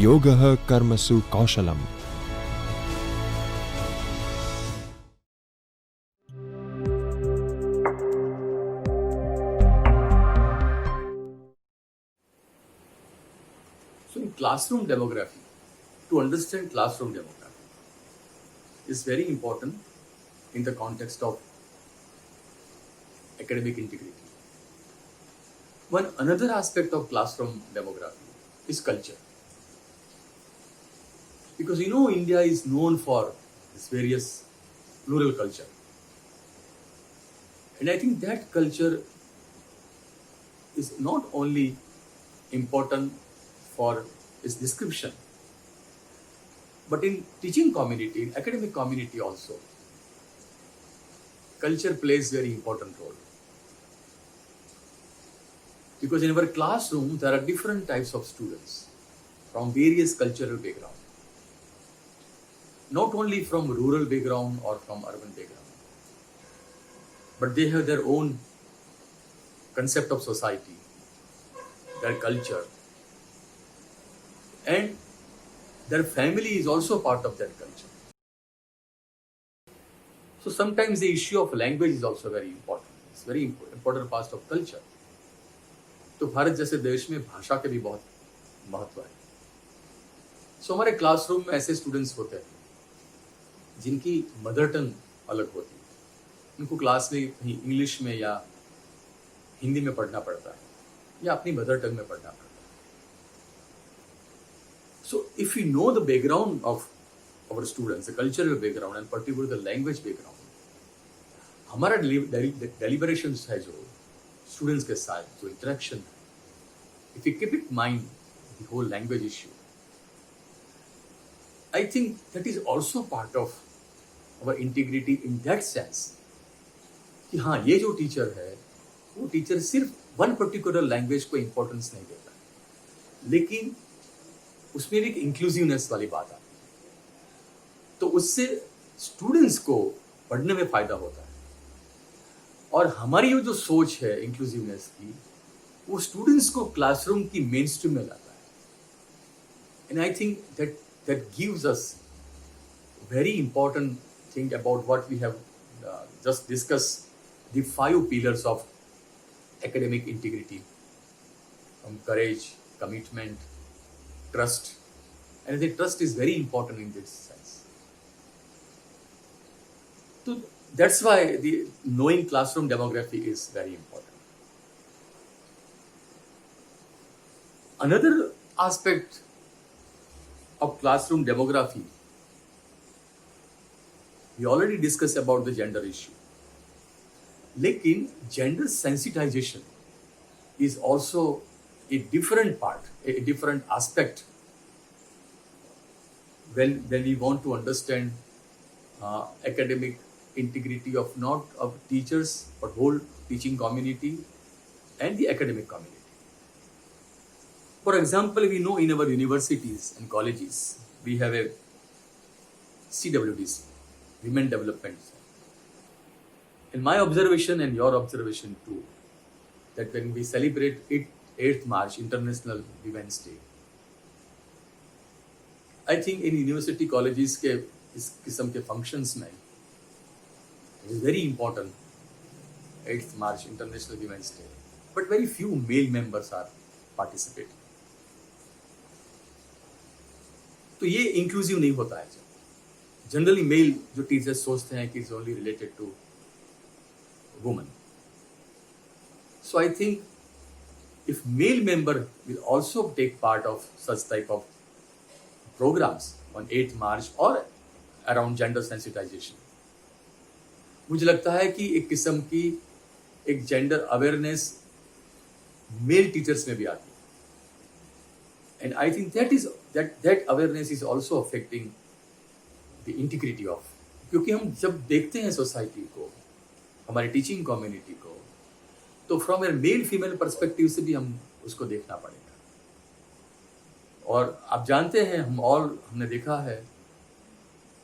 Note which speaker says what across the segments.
Speaker 1: योगः कर्मसु कौशलम्।
Speaker 2: So in classroom demography, to understand classroom demography is very important in the context of academic integrity. One another aspect of classroom demography is culture. Because India is known for its various plural culture. And I think that culture is not only important for its description, but in teaching community, in academic community also, culture plays very important role. Because in our classroom, there are different types of students from various cultural backgrounds. Not only from rural background or from urban background, but they have their own concept of society, their culture, and their family is also part of that culture. So sometimes the issue of language is also very important. It's very important part of culture. तो भारत जैसे देश में भाषा के भी बहुत महत्व है. सो हमारे क्लासरूम में ऐसे स्टूडेंट्स होते हैं जिनकी मदर टंग अलग होती है. उनको क्लास में कहीं इंग्लिश में या हिंदी में पढ़ना पड़ता है या अपनी मदर टंग में पढ़ना पड़ता है. So if you know the background of our students, the cultural background and particular the language background, हमारा डेलिबरेशंस है जो स्टूडेंट्स के साथ जो इंटरेक्शन है, if you keep it mind the whole language issue, I think that is also part of our integrity in that sense कि हाँ, ये जो टीचर है वो टीचर सिर्फ वन पर्टिकुलर लैंग्वेज को इंपॉर्टेंस नहीं देता है, लेकिन उसमें भी एक इंक्लूसिवनेस वाली बात आती है. तो उससे स्टूडेंट्स को पढ़ने में फायदा होता है. और हमारी जो सोच है इंक्लूसिवनेस की, वो स्टूडेंट्स को क्लासरूम की मेन स्ट्रीम में लाता है. And I think that gives us very important thing about what we have just discuss, the 5 pillars of academic integrity, from courage, commitment, trust. And the trust is very important in this sense. So that's why the knowing classroom demography is very important. Another aspect of classroom demography, we already discussed about the gender issue. लेकिन gender sensitization is also a different part, a different aspect when we want to understand academic integrity of not of teachers but whole teaching community and the academic community. For example, we know in our universities and colleges we have a CWDC, Women Development. In my observation and your observation too, that when we celebrate 8th March, International Women's Day, I think in university colleges के इस किस्म के functions में it is very important, 8th March, International Women's Day, but very few male members are participating. तो ये inclusive नहीं होता है. Generally male जो teachers सोचते हैं कि is only related to women. So I think if male member will also take part of such type of programs on 8th March or around gender sensitization, मुझे लगता है कि एक किस्म की एक जेंडर अवेयरनेस मेल टीचर्स में भी आती है. And I think that awareness is also affecting the integrity of, क्योंकि हम जब देखते हैं सोसाइटी को, हमारी टीचिंग कम्युनिटी को, तो from A male female perspective से भी हम उसको देखना पड़ेगा. और आप जानते हैं, हमने देखा है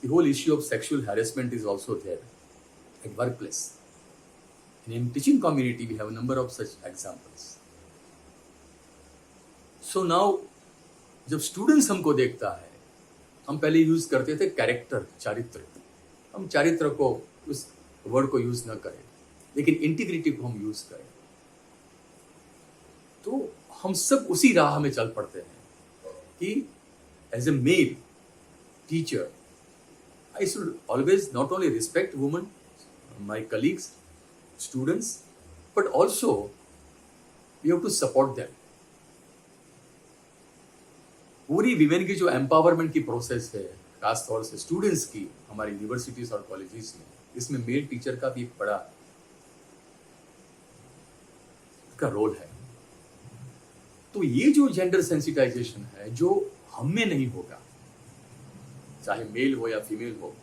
Speaker 2: the whole issue of sexual harassment is also there at workplace. And in teaching community, we have a number of such examples. So now, जब स्टूडेंट्स हमको देखता है, हम पहले यूज करते थे कैरेक्टर, चारित्र। हम चारित्र को, उस वर्ड को यूज न करें, लेकिन इंटीग्रिटी को हम यूज करें। तो हम सब उसी राह में चल पड़ते हैं कि as a male teacher, I should always not only respect women, my colleagues, students, but also we have to support them. पूरी विमेन की जो एम्पावरमेंट की प्रोसेस है, खासतौर से स्टूडेंट्स की हमारी यूनिवर्सिटीज और कॉलेजेस में, इसमें मेल टीचर का भी एक बड़ा का रोल है। तो ये जो जेंडर सेंसिटाइजेशन है, जो हम में नहीं होगा, चाहे मेल हो या फीमेल हो,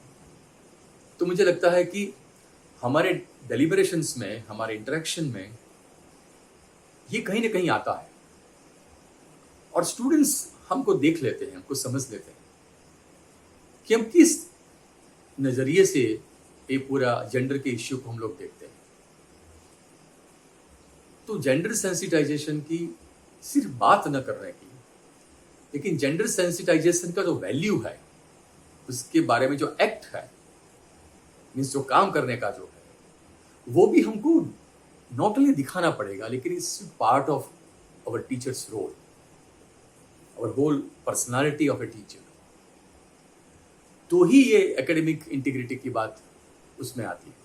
Speaker 2: तो मुझे लगता है कि हमारे डेलिबरेशंस में, हमारे इंटरेक्शन में ये कहीं ना कहीं आता है, और स्टूडेंट्स हमको देख लेते हैं, हमको समझ लेते हैं कि हम किस नजरिए से ये पूरा जेंडर के इश्यू को हम लोग देखते हैं। तो जेंडर सेंसिटाइजेशन की सिर्फ बात न करने की, लेकिन जेंडर सेंसिटाइजेशन का जो वैल्यू है, उसके बारे में जो एक्ट है, मीन्स जो काम करने का जो है, वो भी हमको नॉट ओनली दिखाना पड़ेगा, लेकिन it's part of our teachers role, our whole personality of a teacher. तो ही ये एकेडमिक इंटीग्रिटी की बात उसमें आती है।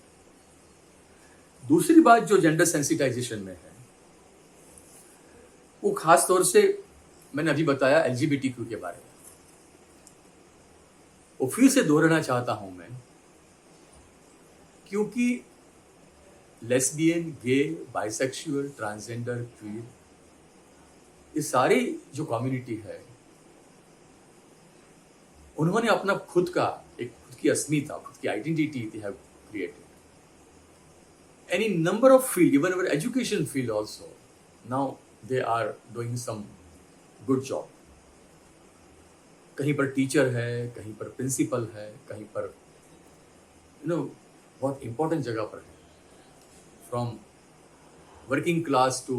Speaker 2: दूसरी बात जो जेंडर सेंसिटाइजेशन में है, वो खास तौर से मैंने अभी बताया LGBTQ के बारे में, वो फिर से दोहराना चाहता हूं मैं, क्योंकि लेस्बियन, गे, बाइसेक्सुअल, ट्रांसजेंडर, क्वीर, ये सारी जो कम्युनिटी है, उन्होंने अपना खुद की अस्मिता, खुद की identity they have created, and in number of field, even our education field also, now they are doing some good job. कहीं पर टीचर है, कहीं पर प्रिंसिपल है, कहीं पर बहुत इंपॉर्टेंट जगह पर है। From working class to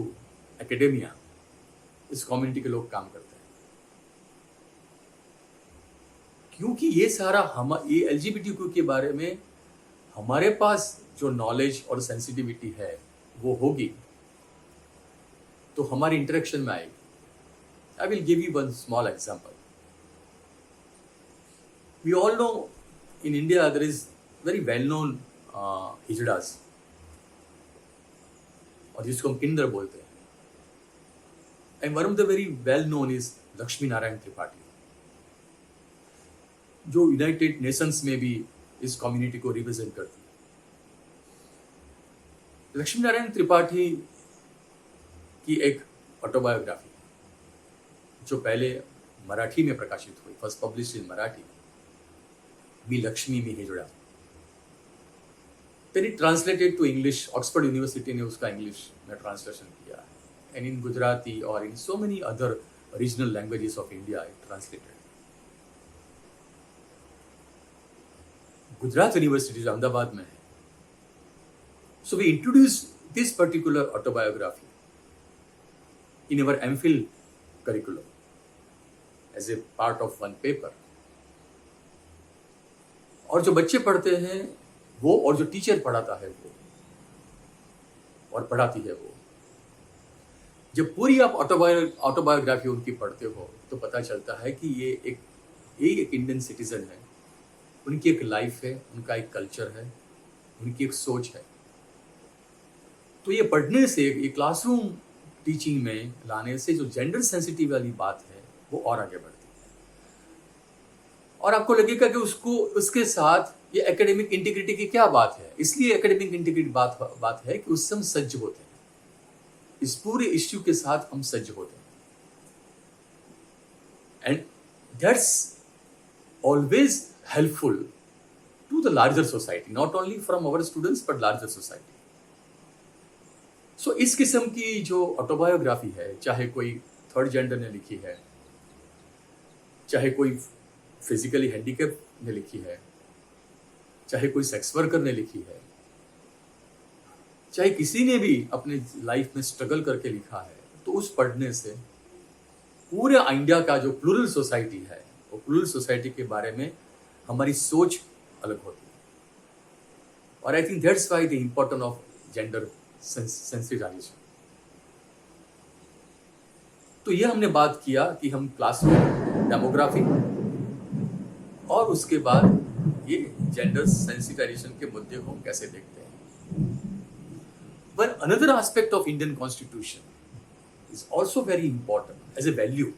Speaker 2: academia, इस कम्युनिटी के लोग काम करते हैं, क्योंकि ये सारा ये LGBTQ के बारे में हमारे पास जो नॉलेज और सेंसिटिविटी है वो होगी, तो हमारी इंटरेक्शन में आएगी। I will give you one small example. We all know in India there is very well known हिजड़ास, और जिसको हम किन्नर बोलते हैं, and one of the very well known is Lakshmi Narayan Tripathi, जो यूनाइटेड नेशंस में भी इस कम्युनिटी को रिप्रेजेंट करती है। लक्ष्मी नारायण त्रिपाठी की एक ऑटोबायोग्राफी जो पहले मराठी में प्रकाशित हुई, फर्स्ट पब्लिश इन मराठी, मी लक्ष्मी मी हिजड़ा, then it translated to English. Oxford university ने उसका इंग्लिश में ट्रांसलेशन किया, and in Gujarati or in so many other regional languages of India it translated. Gujarat university जो अहमदाबाद में है, so we introduced this particular autobiography in our MPhil curriculum as a part of one paper. और जो बच्चे पढ़ते हैं वो, और जो टीचर पढ़ाता है वो, और पढ़ाती है वो, जब पूरी आप ऑटोबायोग्राफी उनकी पढ़ते हो तो पता चलता है कि ये एक इंडियन सिटीजन है, उनकी एक लाइफ है, उनका एक कल्चर है, उनकी एक सोच है। तो ये पढ़ने से, ये क्लासरूम टीचिंग में लाने से जो जेंडर सेंसिटिव वाली बात है वो और आगे बढ़ती है, और आपको लगेगा कि उसके साथ ये एकेडमिक इंटीग्रिटी की क्या बात है। इसलिए एकेडमिक इंटीग्रिटी बात है कि उससे हम सज्ज होते हैं, इस पूरे इश्यू के साथ हम सज्ज होते हैं, and that's always helpful to the larger society, not only from our students but larger society. So इस किस्म की जो ऑटोबायोग्राफी है, चाहे कोई थर्ड जेंडर ने लिखी है, चाहे कोई फिजिकली हैंडीकैप ने लिखी है, चाहे कोई सेक्स वर्कर ने लिखी है, चाहे किसी ने भी अपने लाइफ में स्ट्रगल करके लिखा है, तो उस पढ़ने से पूरे इंडिया का जो प्लूरल सोसाइटी है, वो प्लूरल सोसाइटी के बारे में हमारी सोच अलग होती है। और I think that's why the importance of gender sensitization. तो ये हमने बात किया कि हम क्लासरूम डेमोग्राफी और उसके बाद ये जेंडर सेंसिटाइजेशन के मुद्दे को हम कैसे देखते हैं। But another aspect of Indian Constitution is also very important as a value,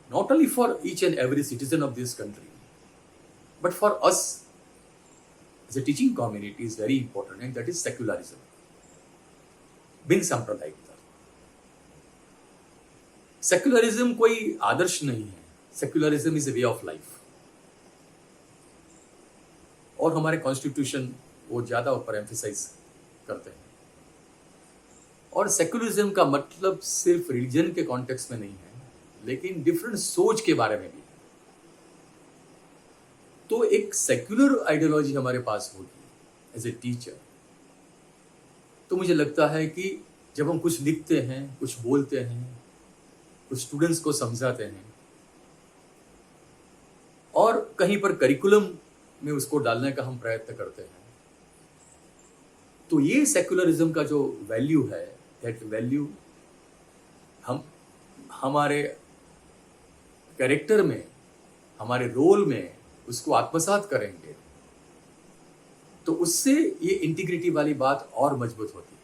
Speaker 2: not only for each and every citizen of this country, but for us as a teaching community is very important, and that is secularism, बिन सांप्रदायिकता। Secularism कोई आदर्श नहीं है, secularism is a way of life. और हमारे constitution वो ज्यादा ऊपर emphasise करते हैं। और सेक्युलरिज्म का मतलब सिर्फ रिलीजन के कॉन्टेक्स्ट में नहीं है, लेकिन डिफरेंट सोच के बारे में भी है। तो एक सेक्युलर आइडियोलॉजी हमारे पास होगी एज ए टीचर, तो मुझे लगता है कि जब हम कुछ लिखते हैं, कुछ बोलते हैं, कुछ स्टूडेंट्स को समझाते हैं और कहीं पर करिकुलम में उसको डालने का हम प्रयत्न करते हैं, तो ये सेक्युलरिज्म का जो वैल्यू है, दैट वैल्यू हम हमारे कैरेक्टर में, हमारे रोल में उसको आत्मसात करेंगे, तो उससे ये इंटीग्रिटी वाली बात और मजबूत होती है।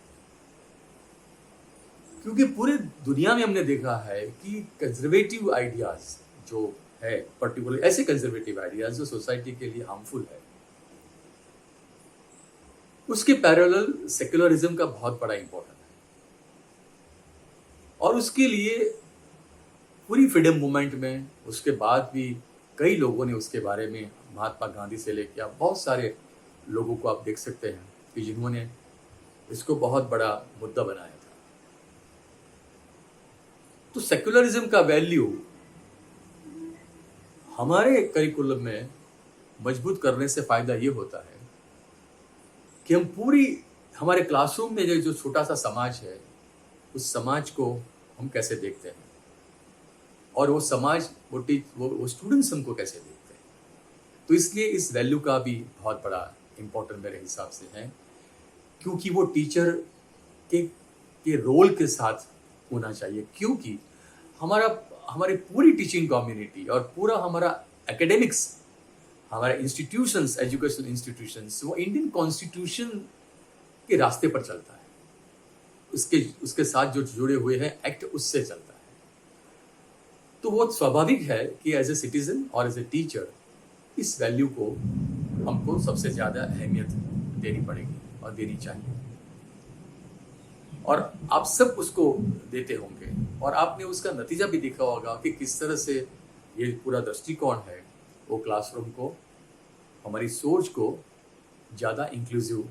Speaker 2: क्योंकि पूरे दुनिया में हमने देखा है कि कंजर्वेटिव आइडियाज जो है, पर्टिकुलर ऐसे कंजर्वेटिव आइडियाज जो सोसाइटी के लिए हार्मफुल है, उसके पैरेलल सेक्युलरिज्म का बहुत बड़ा इंपॉर्टेंट है। और उसके लिए पूरी फ्रीडम मूवमेंट में उसके बाद भी कई लोगों ने उसके बारे में, महात्मा गांधी से लेकर बहुत सारे लोगों को आप देख सकते हैं कि जिन्होंने इसको बहुत बड़ा मुद्दा बनाया था। तो सेक्युलरिज्म का वैल्यू हमारे करिकुलम में मजबूत करने से फायदा ये होता है कि हम पूरी हमारे क्लासरूम में जो छोटा सा समाज है, उस समाज को हम कैसे देखते हैं, और वो समाज, वो स्टूडेंट्स हमको कैसे देखते हैं। तो इसलिए इस वैल्यू का भी बहुत बड़ा इम्पोर्टेंट मेरे हिसाब से है, क्योंकि वो टीचर के रोल के साथ होना चाहिए। क्योंकि हमारी पूरी टीचिंग कम्युनिटी और पूरा हमारा एकेडमिक्स, हमारे इंस्टीट्यूशंस, एजुकेशनल इंस्टीट्यूशंस, वो इंडियन कॉन्स्टिट्यूशन के रास्ते पर चलता है। उसके साथ जो जुड़े हुए हैं एक्ट, उससे चलता है। तो वो स्वाभाविक है कि एज ए सिटीजन और एज ए टीचर इस वैल्यू को हमको सबसे ज़्यादा अहमियत देनी पड़ेगी और देनी चाहिए। और आप सब उसको देते होंगे, और आपने उसका नतीजा भी देखा होगा कि किस तरह से ये पूरा दृष्टिकोण है वो क्लासरूम को, हमारी सोच को ज़्यादा इंक्लूसिव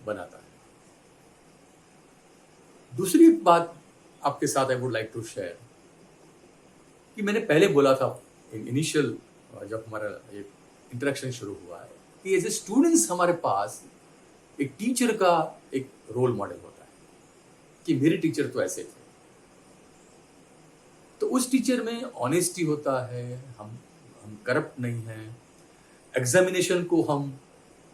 Speaker 2: बनाता है। दूसरी बात आपके साथ I would like to share कि मैंने पहले बोला था इनिशियल जब हमारा ये इंटरेक्शन शुरू हुआ है कि एज ए स्टूडेंट्स हमारे पास एक टीचर का एक रोल मॉडल होता है कि मेरे टीचर तो ऐसे थे। तो उस टीचर में ऑनेस्टी होता है, हम करप्ट नहीं हैं, एग्जामिनेशन को हम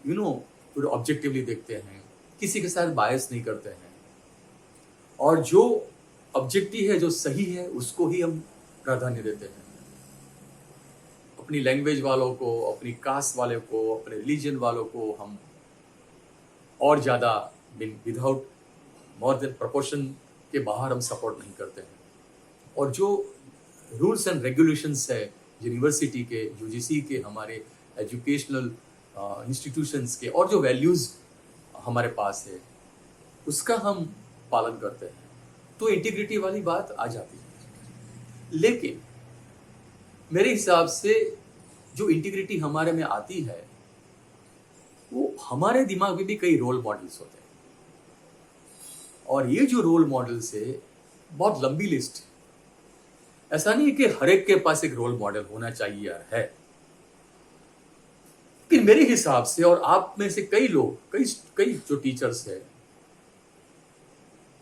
Speaker 2: पूरे ऑब्जेक्टिवली देखते हैं, किसी के साथ बायस नहीं करते हैं, और जो ऑब्जेक्टिव है, जो सही है, उसको ही हम प्राधान्य देते हैं। अपनी लैंग्वेज वालों को, अपनी कास्ट वाले को, अपने रिलीजन वालों को हम और ज़्यादा विदाउट मोर देन प्रोपोर्शन के बाहर हम सपोर्ट नहीं करते हैं। और जो रूल्स एंड रेगुलेशंस है यूनिवर्सिटी के, यूजीसी के, हमारे एजुकेशनल इंस्टीट्यूशंस के, और जो वैल्यूज़ हमारे पास है, उसका हम पालन करते हैं, तो इंटीग्रिटी वाली बात आ जाती है। लेकिन मेरे हिसाब से जो इंटीग्रिटी हमारे में आती है, वो हमारे दिमाग में भी कई रोल मॉडल्स होते हैं, और ये जो रोल मॉडल्स है बहुत लंबी लिस्ट। ऐसा नहीं है कि हर एक के पास एक रोल मॉडल होना चाहिए यार है, लेकिन मेरे हिसाब से, और आप में से कई लोग, कई जो टीचर्स है,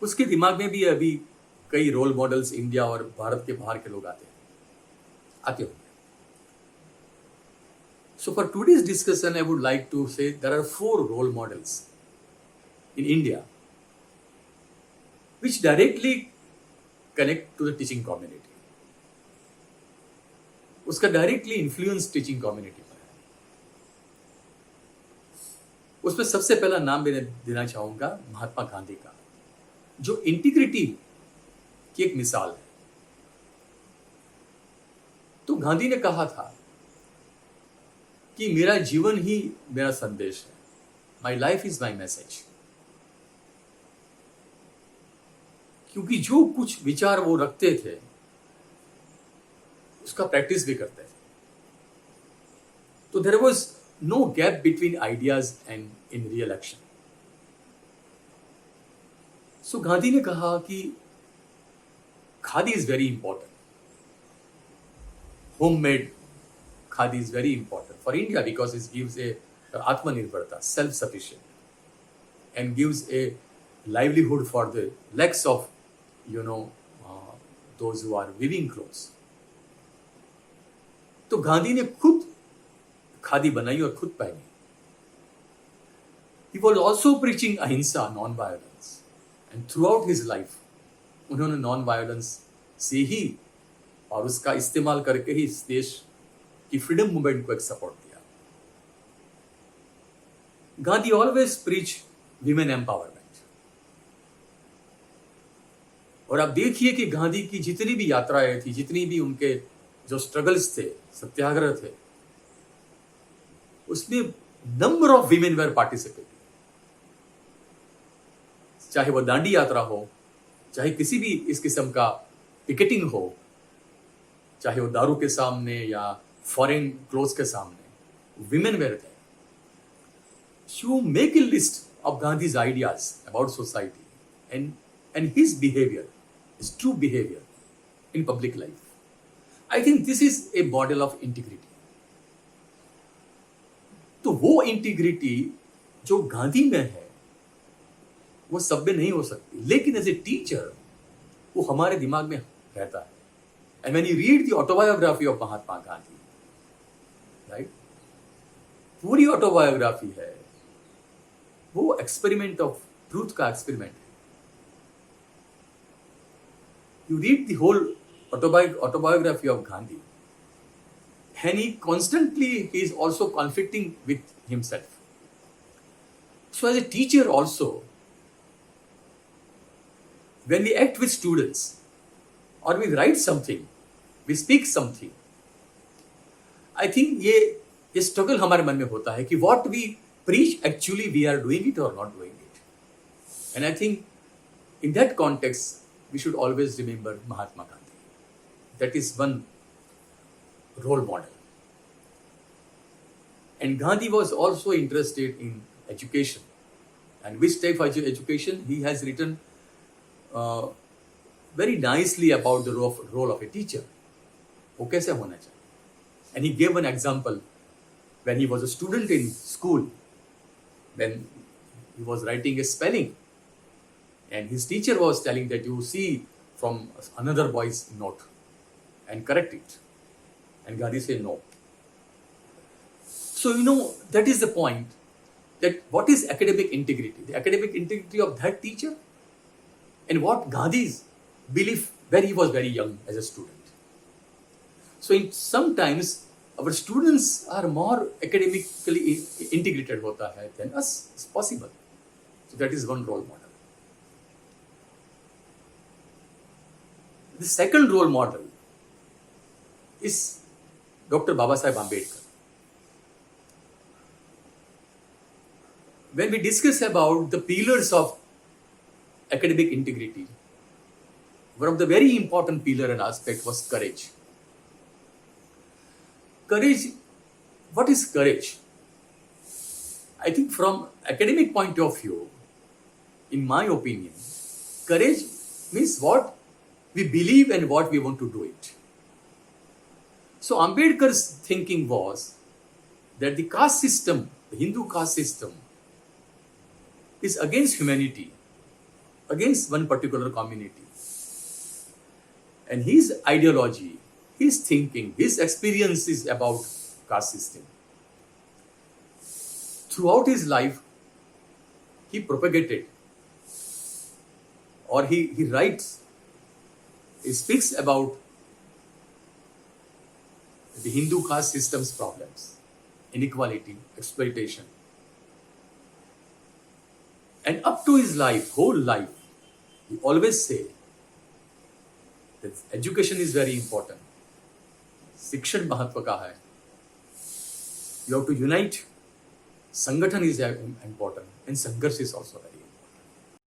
Speaker 2: उसके दिमाग में भी अभी कई रोल मॉडल्स इंडिया और भारत के बाहर के लोग आते होंगे. So for today's discussion, I would like to say there are 4 role models in India which directly connect to the teaching community. उसका डायरेक्टली इन्फ्लुएंस टीचिंग कम्युनिटी पर है. उसमें सबसे पहला नाम मैं देना चाहूंगा महात्मा गांधी का, जो इंटीग्रिटी की एक मिसाल है. तो गांधी ने कहा था कि मेरा जीवन ही मेरा संदेश है. My life is my message. क्योंकि जो कुछ विचार वो रखते थे उसका प्रैक्टिस भी करते थे. तो there was no gap between ideas and in real action. So Gandhi ने कहा कि khadi is very important. Homemade khadi is very important for India because it gives a atmanirbharta, self-sufficient, and gives a livelihood for the lakhs of, those who are weaving clothes. तो गांधी ने खुद खादी बनाई और खुद पहनी. He was also preaching अहिंसा, non-violence, and throughout his life, उन्होंने non-violence से ही और उसका इस्तेमाल करके ही इस देश कि फ्रीडम मूवमेंट को एक सपोर्ट दिया. Gandhi always preach women empowerment. और आप देखिए कि गांधी की जितनी भी यात्राएं थी, जितनी भी उनके जो स्ट्रगल्स थे, सत्याग्रह थे, उसमें number of women were participating. चाहे वो दांडी यात्रा हो, चाहे किसी भी इस किस्म का पिकेटिंग हो, चाहे वो दारू के सामने या फॉरेन क्लोथ्स के सामने, विमेन वेर थे. You make a list of Gandhi's ideas about society and his behavior, his true behavior in public life. I think this is a model of integrity. तो वो इंटीग्रिटी जो गांधी में है वो सब में नहीं हो सकती, लेकिन एज ए टीचर वो हमारे दिमाग में रहता है. And when you read the autobiography of Mahatma Gandhi, right, पूरी ऑटोबायोग्राफी है वो एक्सपेरिमेंट ऑफ ट्रूथ का एक्सपेरिमेंट है. You read the whole autobiography of Gandhi, and he constantly is also conflicting with himself. So as a teacher also, when we act with students or we write something, we speak something, I think ये struggle हमारे मन में होता है कि what we preach actually we are doing it और not doing it. And I think in that context we should always remember Mahatma Gandhi. That is one role model. And Gandhi was also interested in education. And which type of education he has written very nicely about the role of a teacher. वो कैसे होना चाहिए. And he gave an example when he was a student in school, when he was writing a spelling, and his teacher was telling that you see from another boy's note and correct it. And Gandhi said no. So, that is the point, that what is academic integrity? The academic integrity of that teacher and what Gandhi's belief when he was very young as a student. So, sometimes our students are more academically integrated hota hai than us. It's possible. So that is one role model. The second role model is Dr. Babasaheb Ambedkar. When we discuss about the pillars of academic integrity, one of the very important pillar and aspect was courage. Courage, what is courage? I think from academic point of view, in my opinion, courage means what we believe and what we want to do it. So Ambedkar's thinking was that the caste system, the Hindu caste system, is against humanity, against one particular community. And his ideology, his thinking, his experiences about caste system. Throughout his life, he propagated, or he writes, he speaks about the Hindu caste system's problems, inequality, exploitation. And up to his life, whole life, he always say that education is very important. शिक्षण महत्व का है. You have to unite. Sangathan is important, and Sangharsh is also very important.